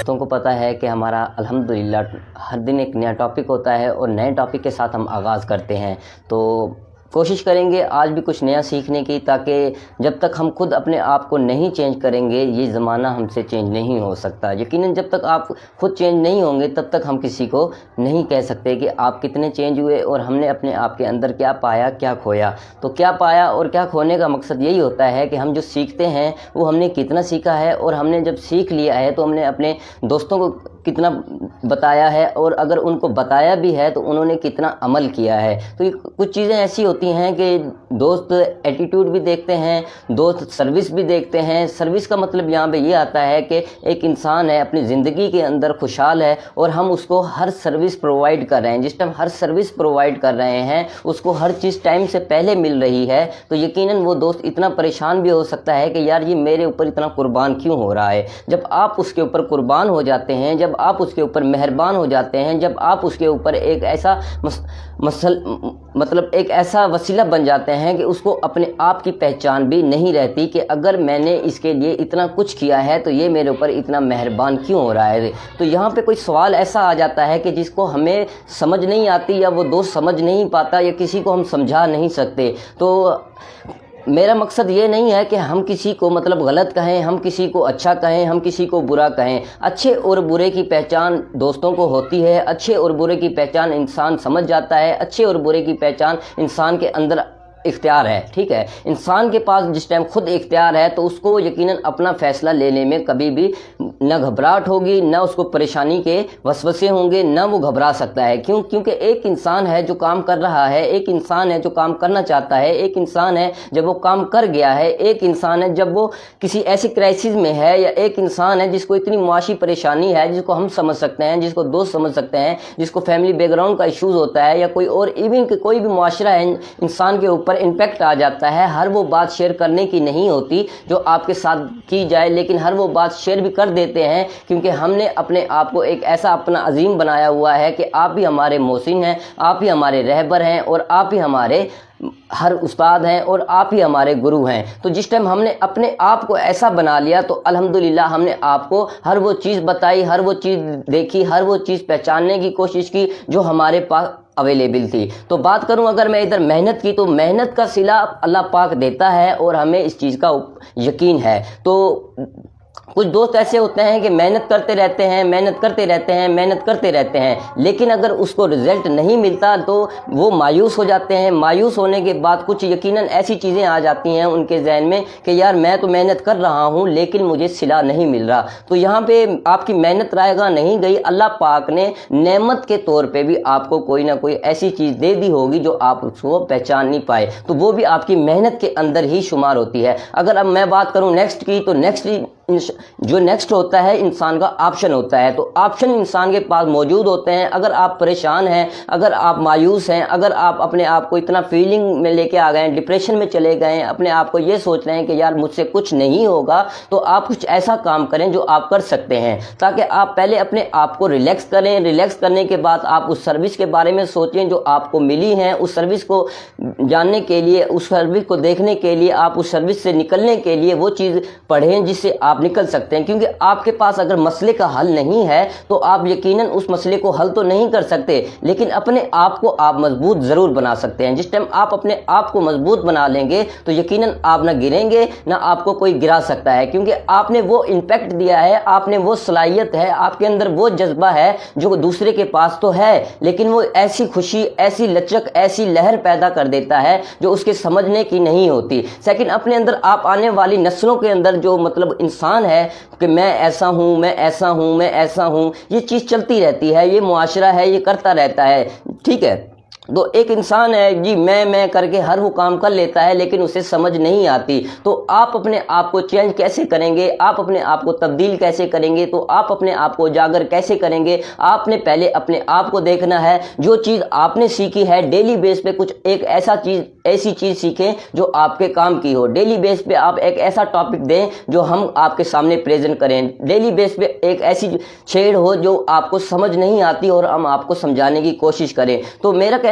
دوستوں کو پتہ ہے کہ ہمارا الحمدللہ ہر دن ایک نیا ٹاپک ہوتا ہے اور نئے ٹاپک کے ساتھ ہم آغاز کرتے ہیں، تو کوشش کریں گے آج بھی کچھ نیا سیکھنے کی، تاکہ جب تک ہم خود اپنے آپ کو نہیں چینج کریں گے یہ زمانہ ہم سے چینج نہیں ہو سکتا۔ یقیناً جب تک آپ خود چینج نہیں ہوں گے تب تک ہم کسی کو نہیں کہہ سکتے کہ آپ کتنے چینج ہوئے اور ہم نے اپنے آپ کے اندر کیا پایا کیا کھویا۔ تو کیا پایا اور کیا کھونے کا مقصد یہی ہوتا ہے کہ ہم جو سیکھتے ہیں وہ ہم نے کتنا سیکھا ہے، اور ہم نے جب سیکھ لیا ہے تو ہم نے اپنے دوستوں کو کتنا بتایا ہے، اور اگر ان کو بتایا بھی ہے تو انہوں نے کتنا عمل کیا ہے۔ تو یہ کچھ چیزیں ایسی ہوتی ہیں کہ دوست ایٹیٹیوڈ بھی دیکھتے ہیں، دوست سروس بھی دیکھتے ہیں۔ سروس کا مطلب یہاں پہ یہ آتا ہے کہ ایک انسان ہے اپنی زندگی کے اندر خوشحال ہے اور ہم اس کو ہر سروس پرووائڈ کر رہے ہیں۔ جس ٹائم ہر سروس پرووائڈ کر رہے ہیں اس کو ہر چیز ٹائم سے پہلے مل رہی ہے، تو یقیناً وہ دوست اتنا پریشان بھی ہو سکتا ہے کہ یار یہ میرے اوپر اتنا قربان کیوں ہو رہا ہے۔ جب آپ اس کے اوپر قربان ہو جاتے ہیں، جب آپ اس کے اوپر مہربان ہو جاتے ہیں، جب آپ اس کے اوپر ایک ایسا ایک ایسا وسیلہ بن جاتے ہیں کہ اس کو اپنے آپ کی پہچان بھی نہیں رہتی کہ اگر میں نے اس کے لیے اتنا کچھ کیا ہے تو یہ میرے اوپر اتنا مہربان کیوں ہو رہا ہے۔ تو یہاں پہ کوئی سوال ایسا آ جاتا ہے کہ جس کو ہمیں سمجھ نہیں آتی، یا وہ دوست سمجھ نہیں پاتا، یا کسی کو ہم سمجھا نہیں سکتے۔ تو میرا مقصد یہ نہیں ہے کہ ہم کسی کو غلط کہیں، ہم کسی کو اچھا کہیں، ہم کسی کو برا کہیں۔ اچھے اور برے کی پہچان دوستوں کو ہوتی ہے، اچھے اور برے کی پہچان انسان سمجھ جاتا ہے، اچھے اور برے کی پہچان انسان کے اندر اختیار ہے، ٹھیک ہے۔ انسان کے پاس جس ٹائم خود اختیار ہے تو اس کو یقیناً اپنا فیصلہ لینے میں کبھی بھی نہ گھبراہٹ ہوگی، نہ اس کو پریشانی کے وسوسے ہوں گے، نہ وہ گھبرا سکتا ہے۔ کیونکہ ایک انسان ہے جو کام کر رہا ہے، ایک انسان ہے جو کام کرنا چاہتا ہے، ایک انسان ہے جب وہ کام کر گیا ہے، ایک انسان ہے جب وہ کسی ایسی کرائسس میں ہے، یا ایک انسان ہے جس کو اتنی معاشی پریشانی ہے جس کو ہم سمجھ سکتے ہیں، جس کو دوست سمجھ سکتے ہیں، جس کو فیملی بیک گراؤنڈ کا ایشوز ہوتا ہے، یا کوئی اور ایون کہ کوئی بھی معاشرہ ہے انسان کے اوپر امپیکٹ آ جاتا ہے۔ ہر وہ بات شیئر کرنے کی نہیں ہوتی جو آپ کے ساتھ کی جائے، لیکن ہر وہ بات شیئر بھی کر دیتے ہیں کیونکہ ہم نے اپنے آپ کو ایک ایسا اپنا عظیم بنایا ہوا ہے کہ آپ ہی ہمارے محسن ہیں، آپ ہی ہمارے رہبر ہیں، اور آپ ہی ہمارے ہر استاد ہیں، اور آپ ہی ہمارے گرو ہیں۔ تو جس ٹائم ہم نے اپنے آپ کو ایسا بنا لیا تو الحمدللہ ہم نے آپ کو ہر وہ چیز بتائی، ہر وہ چیز دیکھی، ہر وہ چیز پہچاننے کی کوشش کی جو ہمارے پاس اویلیبل تھی۔ تو بات کروں اگر میں ادھر محنت کی، تو محنت کا صلہ اللہ پاک دیتا ہے اور ہمیں اس چیز کا یقین ہے۔ تو کچھ دوست ایسے ہوتے ہیں کہ محنت کرتے رہتے ہیں، محنت کرتے رہتے ہیں، محنت کرتے رہتے ہیں، لیکن اگر اس کو رزلٹ نہیں ملتا تو وہ مایوس ہو جاتے ہیں۔ مایوس ہونے کے بعد کچھ یقیناً ایسی چیزیں آ جاتی ہیں ان کے ذہن میں کہ یار میں تو محنت کر رہا ہوں لیکن مجھے صلہ نہیں مل رہا۔ تو یہاں پہ آپ کی محنت رائے گاہ نہیں گئی، اللہ پاک نے نعمت کے طور پہ بھی آپ کو کوئی نہ کوئی ایسی چیز دے دی ہوگی جو آپ اس کو پہچان نہیں پائے، تو وہ بھی آپ کی محنت کے اندر ہی شمار ہوتی ہے۔ اگر اب میں بات کروں نیکسٹ کی، تو جو نیکسٹ ہوتا ہے انسان کا آپشن ہوتا ہے۔ تو آپشن انسان کے پاس موجود ہوتے ہیں۔ اگر آپ پریشان ہیں، اگر آپ مایوس ہیں، اگر آپ اپنے آپ کو اتنا فیلنگ میں لے کے آ گئے ہیں، ڈپریشن میں چلے گئے ہیں، اپنے آپ کو یہ سوچ رہے ہیں کہ یار مجھ سے کچھ نہیں ہوگا، تو آپ کچھ ایسا کام کریں جو آپ کر سکتے ہیں، تاکہ آپ پہلے اپنے آپ کو ریلیکس کریں۔ ریلیکس کرنے کے بعد آپ اس سروس کے بارے میں سوچیں جو آپ کو ملی ہیں، اس سروس کو جاننے کے لیے، اس سروس کو دیکھنے کے لیے، آپ اس سروس سے نکلنے کے لیے وہ چیز پڑھیں جس سے آپ نکل سکتے ہیں۔ کیونکہ آپ کے پاس اگر مسئلے کا حل نہیں ہے تو آپ یقیناً اس مسئلے کو حل تو نہیں کر سکتے، لیکن اپنے آپ کو آپ مضبوط ضرور بنا سکتے ہیں۔ جس ٹائم آپ اپنے آپ کو مضبوط بنا لیں گے تو یقیناً آپ نہ گریں گے، نہ آپ کو کوئی گرا سکتا ہے، کیونکہ آپ نے وہ امپیکٹ دیا ہے، آپ نے وہ صلاحیت ہے، آپ کے اندر وہ جذبہ ہے جو دوسرے کے پاس تو ہے، لیکن وہ ایسی خوشی، ایسی لچک، ایسی لہر پیدا کر دیتا ہے جو اس کے سمجھنے کی نہیں ہوتی۔ سیکنڈ، اپنے اندر آپ آنے والی نسلوں کے اندر جو انسان ہے کہ میں ایسا ہوں، میں ایسا ہوں، میں ایسا ہوں، یہ چیز چلتی رہتی ہے، یہ معاشرہ ہے، یہ کرتا رہتا ہے، ٹھیک ہے۔ تو ایک انسان ہے جی میں کر کے ہر وہ کام کر لیتا ہے لیکن اسے سمجھ نہیں آتی۔ تو آپ اپنے آپ کو چینج کیسے کریں گے، آپ اپنے آپ کو تبدیل کیسے کریں گے، تو آپ اپنے آپ کو اجاگر کیسے کریں گے؟ آپ نے پہلے اپنے آپ کو دیکھنا ہے، جو چیز آپ نے سیکھی ہے ڈیلی بیس پہ کچھ ایک ایسی چیز سیکھیں جو آپ کے کام کی ہو۔ ڈیلی بیس پہ آپ ایک ایسا ٹاپک دیں جو ہم آپ کے سامنے پریزنٹ کریں۔ ڈیلی بیس پہ ایک ایسی چھیڑ ہو جو آپ کو سمجھ نہیں آتی اور ہم آپ کو سمجھانے کی کوشش کریں۔ تو میرا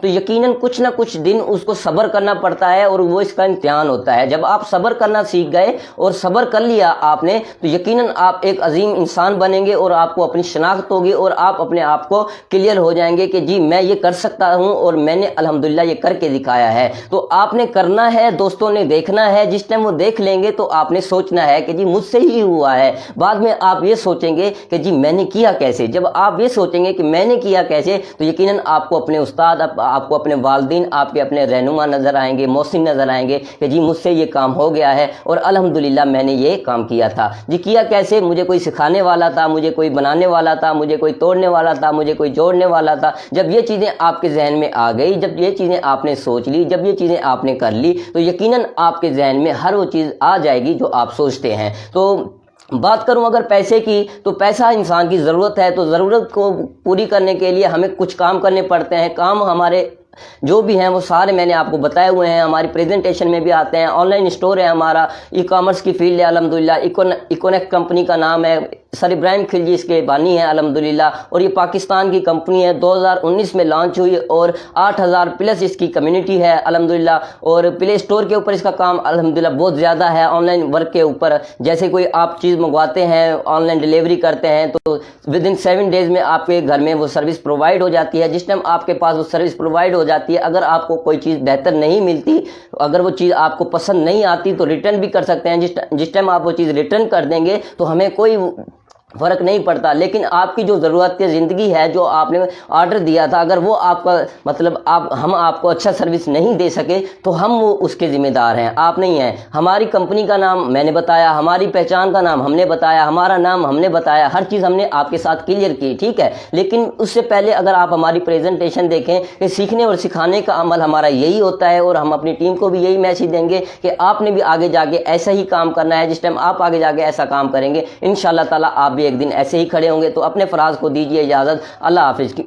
تو یقیناً کچھ نہ کچھ دن اس کو صبر کرنا پڑتا ہے، اور وہ اس کا امتحان ہوتا ہے۔ جب آپ صبر کرنا سیکھ گئے اور صبر کر لیا آپ نے، تو یقیناً آپ ایک عظیم انسان بنیں گے، اور آپ کو اپنی شناخت ہوگی، اور آپ اپنے آپ کو کلیئر ہو جائیں گے کہ جی میں یہ کر سکتا ہوں، اور میں نے الحمدللہ یہ کر کے دکھایا ہے۔ تو آپ نے کرنا ہے، دوستوں نے دیکھنا ہے، جس ٹائم وہ دیکھ لیں گے تو آپ نے سوچنا ہے کہ جی مجھ سے ہی ہوا ہے۔ بعد میں آپ یہ سوچیں گے کہ جی میں نے کیا کیسے۔ جب آپ یہ سوچیں گے کہ میں نے کیا کیسے، تو یقیناً آپ کو اپنے استاد، آپ کو اپنے والدین، آپ کے اپنے رہنما نظر آئیں گے، محسن نظر آئیں گے کہ جی مجھ سے یہ کام ہو گیا ہے، اور الحمدللہ میں نے یہ کام کیا تھا۔ جی کیا کیسے؟ مجھے کوئی سکھانے والا تھا، مجھے کوئی بنانے والا تھا، مجھے کوئی توڑنے والا تھا، مجھے کوئی جوڑنے والا تھا۔ جب یہ چیزیں آپ کے ذہن میں آ گئی، جب یہ چیزیں آپ نے سوچ لی، جب یہ چیزیں آپ نے کر لی، تو یقیناً آپ کے ذہن میں ہر وہ چیز آ جائے گی جو آپ سوچتے ہیں۔ تو بات کروں اگر پیسے کی، تو پیسہ انسان کی ضرورت ہے، تو ضرورت کو پوری کرنے کے لیے ہمیں کچھ کام کرنے پڑتے ہیں۔ کام ہمارے جو بھی ہیں وہ سارے میں نے آپ کو بتائے ہوئے ہیں، ہماری پریزنٹیشن میں بھی آتے ہیں۔ آن لائن اسٹور ہے ہمارا، ای کامرس کی فیلڈ ہے الحمدللہ، ایکونیک کمپنی کا نام ہے، سر ابراہیم خلجی اس کے بانی ہیں الحمدللہ، اور یہ پاکستان کی کمپنی ہے، 2019 میں لانچ ہوئی، اور 8000 پلس اس کی کمیونٹی ہے الحمدللہ، اور پلے اسٹور کے اوپر اس کا کام الحمدللہ بہت زیادہ ہے۔ آن لائن ورک کے اوپر جیسے کوئی آپ چیز منگواتے ہیں، آن لائن ڈیلیوری کرتے ہیں، تو ودن 7 days میں آپ کے گھر میں وہ سروس پرووائڈ ہو جاتی ہے۔ جس ٹائم آپ کے پاس وہ سروس پرووائڈ ہو جاتی ہے، اگر آپ کو کوئی چیز بہتر نہیں ملتی، اگر وہ چیز آپ کو پسند نہیں آتی، تو ریٹرن بھی کر سکتے ہیں۔ جس ٹائم آپ وہ چیز ریٹرن کر دیں گے تو ہمیں کوئی فرق نہیں پڑتا، لیکن آپ کی جو ضرورت کی زندگی ہے، جو آپ نے آرڈر دیا تھا، اگر وہ آپ کا مطلب ہم آپ کو اچھا سروس نہیں دے سکے، تو ہم وہ اس کے ذمہ دار ہیں، آپ نہیں ہیں۔ ہماری کمپنی کا نام میں نے بتایا، ہماری پہچان کا نام ہم نے بتایا، ہمارا نام ہم نے بتایا، ہر چیز ہم نے آپ کے ساتھ کلیئر کی، ٹھیک ہے۔ لیکن اس سے پہلے اگر آپ ہماری پریزنٹیشن دیکھیں کہ سیکھنے اور سکھانے کا عمل ہمارا یہی ہوتا ہے، اور ہم اپنی ٹیم کو بھی یہی میسج دیں گے کہ آپ نے بھی آگے جا کے ایسا ہی کام کرنا ہے۔ جس ٹائم آپ آگے جا کے ایسا کام کریں گے، انشاءاللہ تعالیٰ آپ بھی ایک دن ایسے ہی کھڑے ہوں گے۔ تو اپنے فراز کو دیجیے اجازت، اللہ حافظ کی